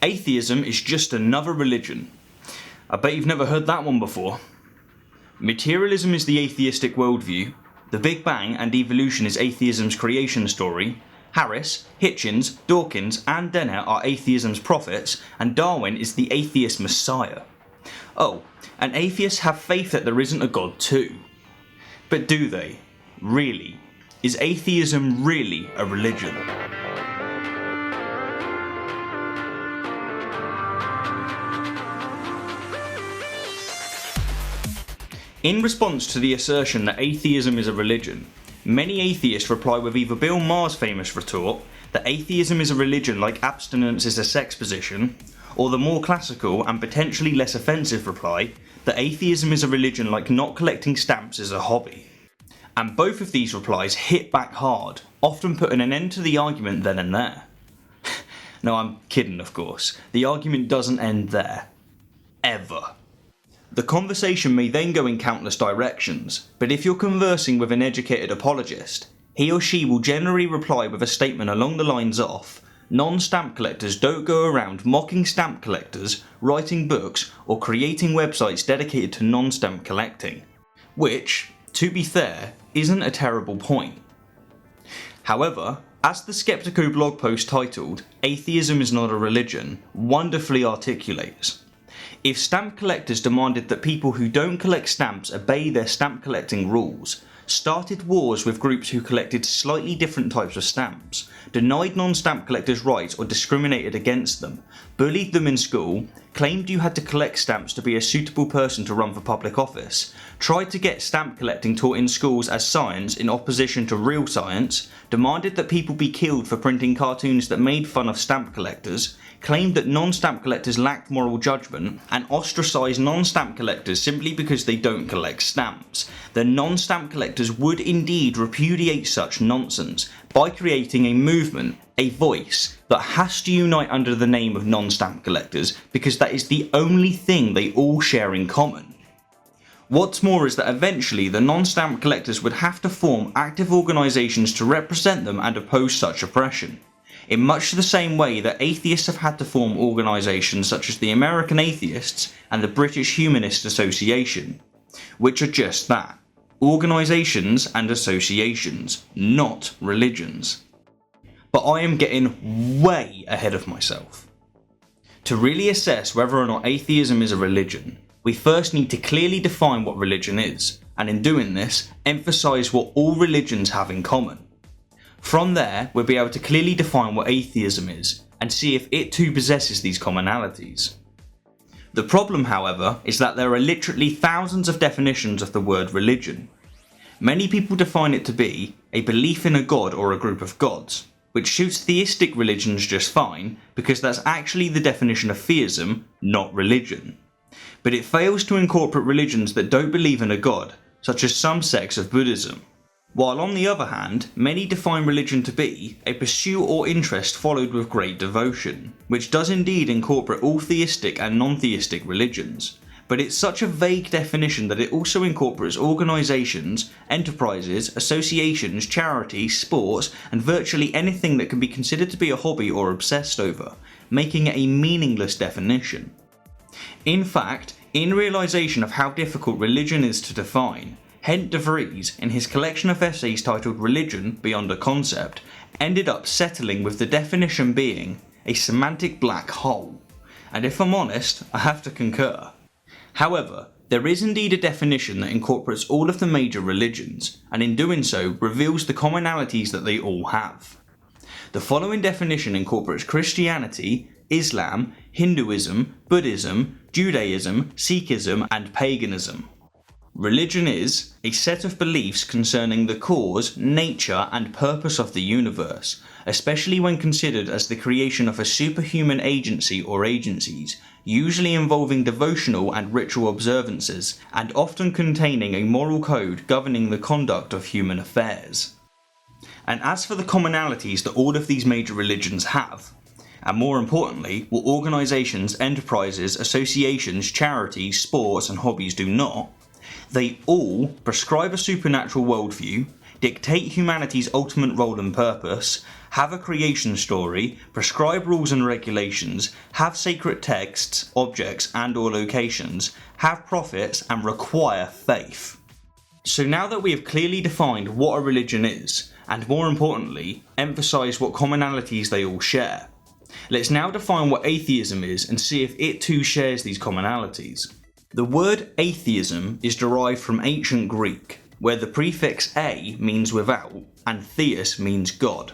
Atheism is just another religion. I bet you've never heard that one before. Materialism is the atheistic worldview. The Big Bang and evolution is atheism's creation story. Harris, Hitchens, Dawkins and Dennett are atheism's prophets, and Darwin is the atheist messiah. Oh, and atheists have faith that there isn't a god too. But do they? Really? Is atheism really a religion? In response to the assertion that atheism is a religion, many atheists reply with either Bill Maher's famous retort that atheism is a religion like abstinence is a sex position, or the more classical and potentially less offensive reply that atheism is a religion like not collecting stamps is a hobby. And both of these replies hit back hard, often putting an end to the argument then and there. No, I'm kidding, of course. The argument doesn't end there. Ever. The conversation may then go in countless directions, but if you're conversing with an educated apologist, he or she will generally reply with a statement along the lines of, non-stamp collectors don't go around mocking stamp collectors, writing books, or creating websites dedicated to non-stamp collecting. Which, to be fair, isn't a terrible point. However, as the Skeptico blog post titled, "Atheism is not a religion," wonderfully articulates, if stamp collectors demanded that people who don't collect stamps obey their stamp collecting rules, started wars with groups who collected slightly different types of stamps, denied non-stamp collectors rights or discriminated against them, bullied them in school, claimed you had to collect stamps to be a suitable person to run for public office, tried to get stamp collecting taught in schools as science in opposition to real science, demanded that people be killed for printing cartoons that made fun of stamp collectors, claimed that non-stamp collectors lacked moral judgment, and ostracised non-stamp collectors simply because they don't collect stamps, then non-stamp collectors would indeed repudiate such nonsense by creating a movement, a voice, that has to unite under the name of non-stamp collectors because that is the only thing they all share in common. What's more is that eventually the non-stamp collectors would have to form active organisations to represent them and oppose such oppression, in much the same way that atheists have had to form organisations such as the American Atheists and the British Humanist Association, which are just that, organisations and associations, not religions. But I am getting way ahead of myself. To really assess whether or not atheism is a religion, we first need to clearly define what religion is, and in doing this, emphasise what all religions have in common. From there, we'll be able to clearly define what atheism is, and see if it too possesses these commonalities. The problem, however, is that there are literally thousands of definitions of the word religion. Many people define it to be a belief in a god or a group of gods, which suits theistic religions just fine because that's actually the definition of theism, not religion. But it fails to incorporate religions that don't believe in a god, such as some sects of Buddhism. While on the other hand, many define religion to be a pursuit or interest followed with great devotion, which does indeed incorporate all theistic and non-theistic religions, but it's such a vague definition that it also incorporates organisations, enterprises, associations, charities, sports, and virtually anything that can be considered to be a hobby or obsessed over, making it a meaningless definition. In fact, in realisation of how difficult religion is to define, Hent de Vries, in his collection of essays titled Religion Beyond a Concept, ended up settling with the definition being a semantic black hole, and if I'm honest, I have to concur. However, there is indeed a definition that incorporates all of the major religions, and in doing so reveals the commonalities that they all have. The following definition incorporates Christianity, Islam, Hinduism, Buddhism, Judaism, Sikhism, and paganism. Religion is a set of beliefs concerning the cause, nature, and purpose of the universe, especially when considered as the creation of a superhuman agency or agencies, usually involving devotional and ritual observances, and often containing a moral code governing the conduct of human affairs. And as for the commonalities that all of these major religions have, and more importantly, what organisations, enterprises, associations, charities, sports, and hobbies do not, they all prescribe a supernatural worldview, dictate humanity's ultimate role and purpose, have a creation story, prescribe rules and regulations, have sacred texts, objects and/or locations, have prophets, and require faith. So now that we have clearly defined what a religion is, and more importantly, emphasised what commonalities they all share, let's now define what atheism is and see if it too shares these commonalities. The word atheism is derived from ancient Greek, where the prefix a means without and theos means God.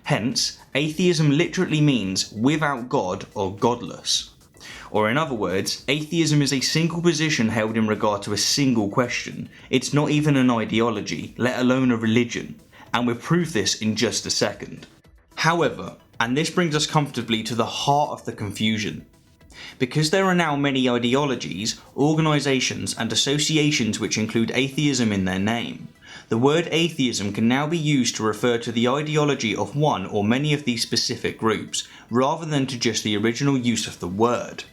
Hence, atheism literally means without God or godless. Or in other words, atheism is a single position held in regard to a single question. It's not even an ideology, let alone a religion, and we'll prove this in just a second. However, and this brings us comfortably to the heart of the confusion, because there are now many ideologies, organisations and associations which include atheism in their name, the word atheism can now be used to refer to the ideology of one or many of these specific groups, rather than to just the original use of the word.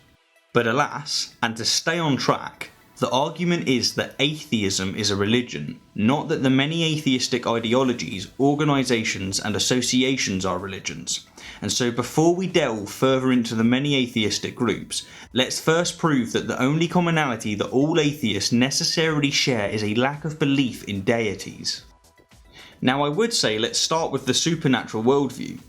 But alas, and to stay on track, the argument is that atheism is a religion, not that the many atheistic ideologies, organisations and associations are religions. And so before we delve further into the many atheistic groups, let's first prove that the only commonality that all atheists necessarily share is a lack of belief in deities. Now I would say let's start with the supernatural worldview,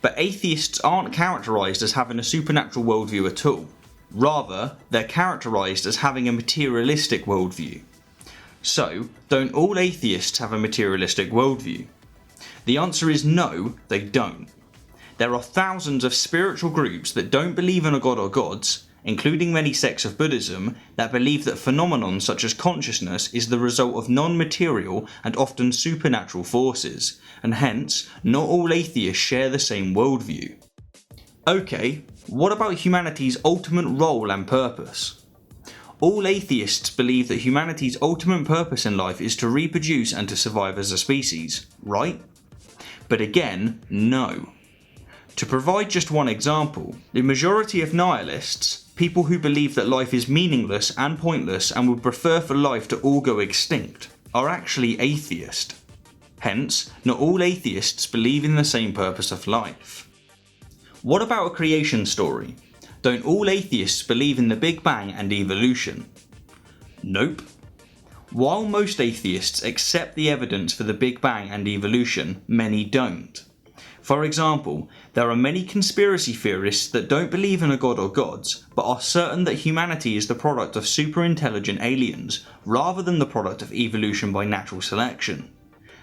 but atheists aren't characterised as having a supernatural worldview at all. Rather, they're characterised as having a materialistic worldview. So, don't all atheists have a materialistic worldview? The answer is no, they don't. There are thousands of spiritual groups that don't believe in a god or gods, including many sects of Buddhism, that believe that phenomenon such as consciousness is the result of non-material and often supernatural forces, and hence, not all atheists share the same worldview. Okay, what about humanity's ultimate role and purpose? All atheists believe that humanity's ultimate purpose in life is to reproduce and to survive as a species, right? But again, no. To provide just one example, the majority of nihilists, people who believe that life is meaningless and pointless and would prefer for life to all go extinct, are actually atheist. Hence, not all atheists believe in the same purpose of life. What about a creation story? Don't all atheists believe in the Big Bang and evolution? Nope. While most atheists accept the evidence for the Big Bang and evolution, many don't. For example, there are many conspiracy theorists that don't believe in a god or gods, but are certain that humanity is the product of super intelligent aliens, rather than the product of evolution by natural selection.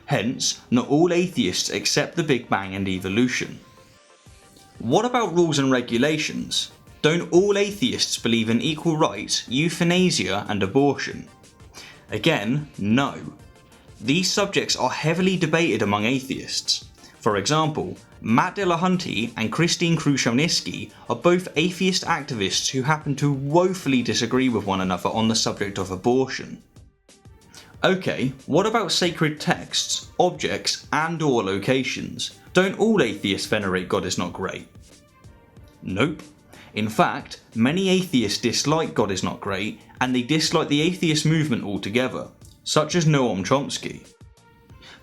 Hence, not all atheists accept the Big Bang and evolution. What about rules and regulations? Don't all atheists believe in equal rights, euthanasia and abortion? Again, no. These subjects are heavily debated among atheists. For example, Matt Dillahunty and Christine Kruszelnicki are both atheist activists who happen to woefully disagree with one another on the subject of abortion. Okay, what about sacred texts, objects and/or locations? Don't all atheists venerate God is not great? Nope. In fact, many atheists dislike God is not great, and they dislike the atheist movement altogether, such as Noam Chomsky.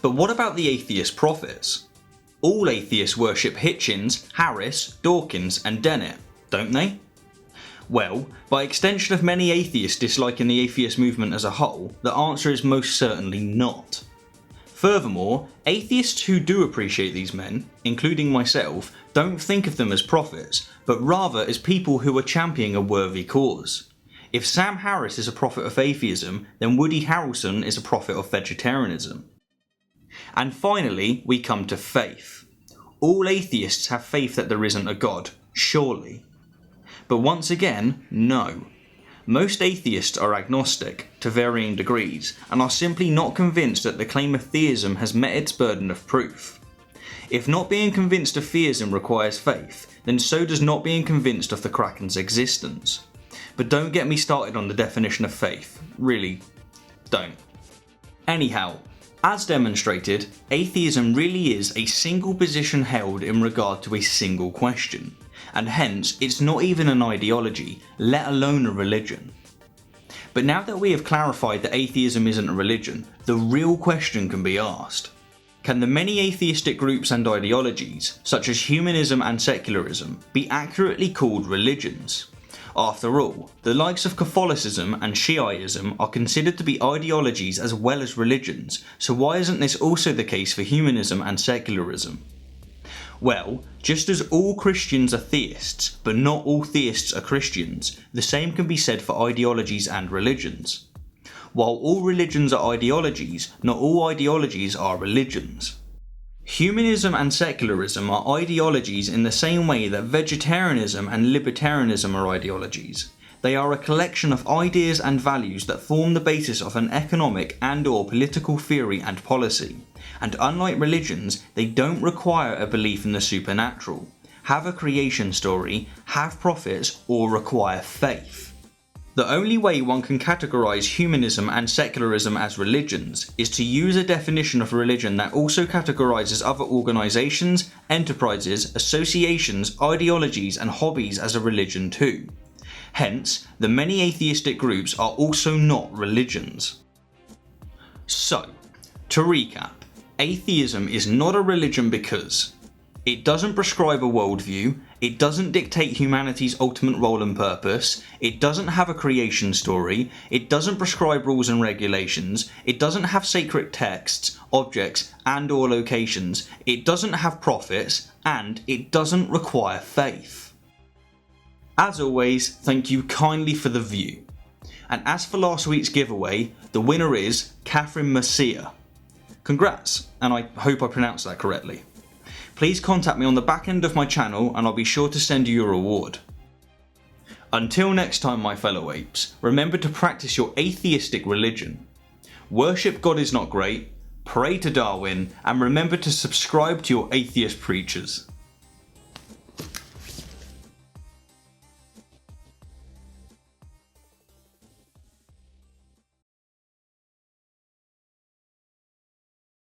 But what about the atheist prophets? All atheists worship Hitchens, Harris, Dawkins and Dennett, don't they? Well, by extension of many atheists disliking the atheist movement as a whole, the answer is most certainly not. Furthermore, atheists who do appreciate these men, including myself, don't think of them as prophets, but rather as people who are championing a worthy cause. If Sam Harris is a prophet of atheism, then Woody Harrelson is a prophet of vegetarianism. And finally, we come to faith. All atheists have faith that there isn't a God, surely. But once again, no. Most atheists are agnostic, to varying degrees, and are simply not convinced that the claim of theism has met its burden of proof. If not being convinced of theism requires faith, then so does not being convinced of the Kraken's existence. But don't get me started on the definition of faith. Really, don't. Anyhow, as demonstrated, atheism really is a single position held in regard to a single question, and hence it's not even an ideology, let alone a religion. But now that we have clarified that atheism isn't a religion, the real question can be asked. Can the many atheistic groups and ideologies, such as humanism and secularism, be accurately called religions? After all, the likes of Catholicism and Shiaism are considered to be ideologies as well as religions, so why isn't this also the case for humanism and secularism? Well, just as all Christians are theists, but not all theists are Christians, the same can be said for ideologies and religions. While all religions are ideologies, not all ideologies are religions. Humanism and secularism are ideologies in the same way that vegetarianism and libertarianism are ideologies. They are a collection of ideas and values that form the basis of an economic and/or political theory and policy. And unlike religions, they don't require a belief in the supernatural, have a creation story, have prophets, or require faith. The only way one can categorise humanism and secularism as religions is to use a definition of religion that also categorises other organisations, enterprises, associations, ideologies and hobbies as a religion too. Hence, the many atheistic groups are also not religions. So, to recap, atheism is not a religion because it doesn't prescribe a worldview, it doesn't dictate humanity's ultimate role and purpose, it doesn't have a creation story, it doesn't prescribe rules and regulations, it doesn't have sacred texts, objects and/or locations, it doesn't have prophets, and it doesn't require faith. As always, thank you kindly for the view. And as for last week's giveaway, the winner is Catherine Mercia. Congrats, and I hope I pronounced that correctly. Please contact me on the back end of my channel and I'll be sure to send you your reward. Until next time, my fellow apes, remember to practice your atheistic religion. Worship God is not great, pray to Darwin, and remember to subscribe to your atheist preachers.